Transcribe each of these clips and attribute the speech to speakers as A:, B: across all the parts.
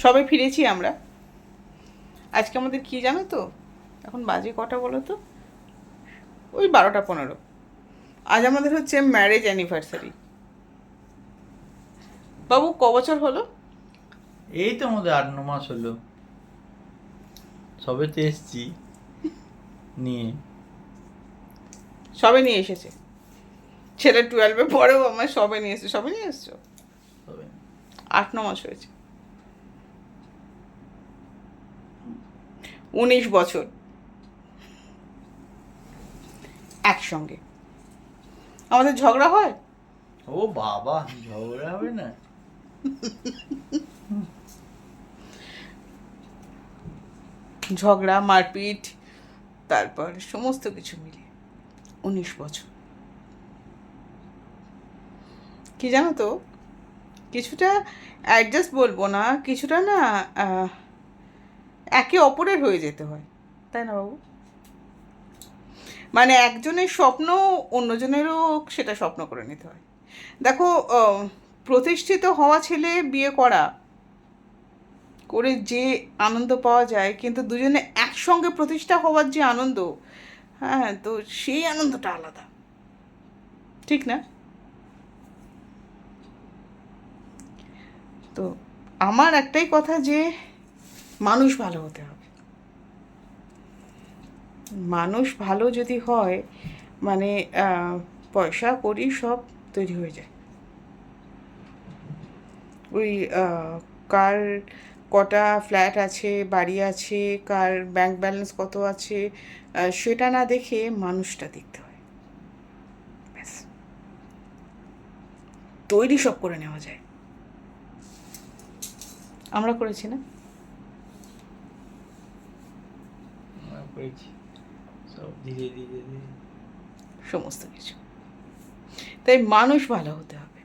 A: সবে ফিরেছি আমরা। আজকে আমাদের কি জানো তো, এখন বাজে কটা বলো তো, ওই 12টা 15। আজ আমাদের হচ্ছে ম্যারেজ অ্যানিভার্সারি। বাবু ক বছর হলো?
B: এই তো আমাদের 8-9 মাস হলো, সবে তো এসছি নিয়ে।
A: সবে নিয়ে এসেছে ছেলে, 12-এ পরেও আমার সবে নিয়ে এসছে। সবে নিয়ে এসছো?
B: সবে
A: 8-9 মাস হয়েছে। 19 বছর একসঙ্গে। আমাদের ঝগড়া হয়?
B: ও বাবা, ঝগড়া হবে না?
A: ঝগড়া, মারপিট, তারপর সমস্ত কিছু মিলিয়ে 19 বছর। কি জানো তো, কিছুটা অ্যাডজাস্ট বলবো না, কিছুটা না একে অপরের হয়ে যেতে হয়, তাই না বাবু? মানে একজনের স্বপ্ন অন্যজনেরও সেটা স্বপ্ন করে নিতে হয়। দেখো, প্রতিষ্ঠিত হওয়া ছেলে বিয়ে করে যে আনন্দ পাওয়া যায়, কিন্তু দুজনে একসঙ্গে প্রতিষ্ঠা হওয়ার যে আনন্দ, হ্যাঁ, তো সেই আনন্দটা আলাদা, ঠিক না? তো আমার একটাই কথা যে মানুষ ভালো হতে হবে। মানুষ ভালো যদি হয়, মানে পয়সা কড়ি সব তৈরি হয়ে যায়। ওই কার কটা ফ্ল্যাট আছে, বাড়ি আছে, কার ব্যাংক ব্যালেন্স কত আছে, সেটা না দেখে মানুষটা দেখতে হয়, ব্যাস। তৈরি সব করে নেওয়া যায়। আমরা করেছি না?
B: আমরা করেছি সব ধীরে ধীরে ধীরে।
A: সমস্ত কিছু। তাই মানুষ ভালো হতে হবে,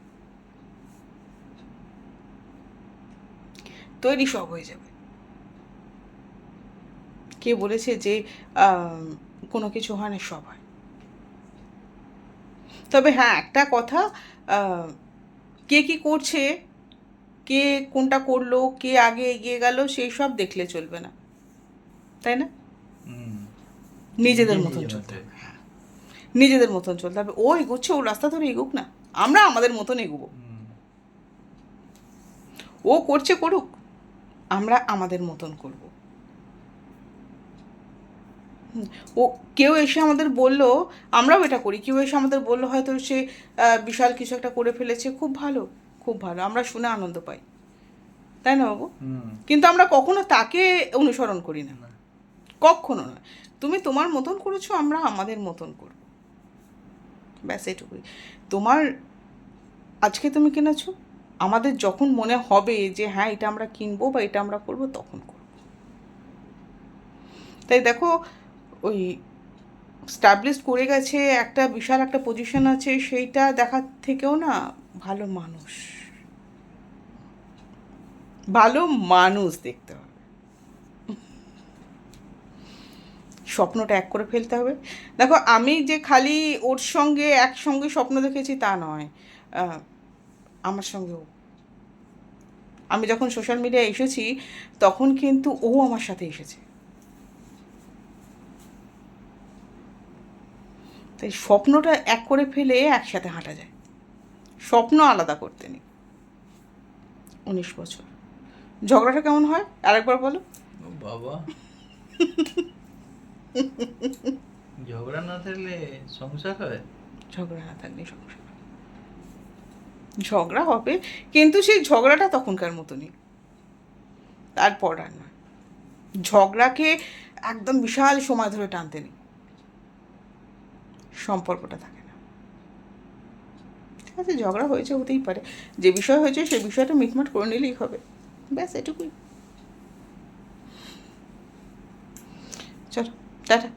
A: তৈরি সব হয়ে যাবে। কে বলেছে যে কোনো কিছু হয় না? সব হয়। তবে হ্যাঁ, একটা কথা, কে কী করছে, কে কোনটা করলো, কে আগে এগিয়ে গেল, সেই সব দেখলে চলবে না, তাই না?
B: হুম,
A: নিজেদের
B: নিজে
A: মতন
B: নিজে
A: চলতে
B: মতো।
A: হবে, হ্যাঁ, নিজেদের মতন চলতে হবে। ও এগোচ্ছে, ও রাস্তা ধরে এগুক না, আমরা আমাদের মতন এগোবো।
B: হুম,
A: ও করছে করুক, আমরা আমাদের মতন করব। ও কেউ এসে আমাদের বলল, আমরাও এটা করি, কেউ এসে আমাদের বললো হয়তো সে বিশাল কিছু একটা করে ফেলেছে, খুব ভালো, খুব ভালো, আমরা শুনে আনন্দ পাই, তাই না বাবু?
B: হুম,
A: কিন্তু আমরা কখনো তাকে অনুসরণ করি না,
B: না,
A: কখনো নয়। তুমি তোমার মতন করেছো, আমরা আমাদের মতন করব, ব্যাস এটুকুই। তোমার আজকে তুমি কিনেছো, আমাদের যখন মনে হবে যে হ্যাঁ এটা আমরা কিনবো বা এটা আমরা করবো, তখন করব। তাই দেখো, ওই স্টাবলিশ করে গেছে, একটা বিশাল একটা পজিশন আছে, সেইটা দেখার থেকেও না, ভালো মানুষ, ভালো মানুষ দেখতে হবে। স্বপ্নটা এক করে ফেলতে হবে। দেখো, আমি যে খালি ওর সঙ্গে একসঙ্গে স্বপ্ন দেখেছি তা নয়, আমার সঙ্গেও, আমি যখন সোশ্যাল মিডিয়ায় এসেছি তখন কিন্তু ও আমার সাথে এসেছে। তাই স্বপ্নটা এক করে ফেলে একসাথে হাঁটা যায়, স্বপ্ন আলাদা করতে নেই। 19 বছর। ঝগড়াটা কেমন হয় আরেকবার বলো?
B: ও বাবা, ঝগড়া না থাকলে সংসার হয়?
A: ঝগড়া না থাকলে সংসার, ঝগড়া হবে, কিন্তু সেই ঝগড়াটা তখনকার মতনই, তারপর আর নয়। ঝগড়াকে একদম বিশাল সময় ধরে টানতে নেই, সম্পর্কটা থাকে না। ঠিক আছে, ঝগড়া হয়েছে, হতেই পারে, যে বিষয় হয়েছে সেই বিষয়টা মিটমাট করে নিলেই হবে, ব্যাস এটুকুই। চলো, টাটা।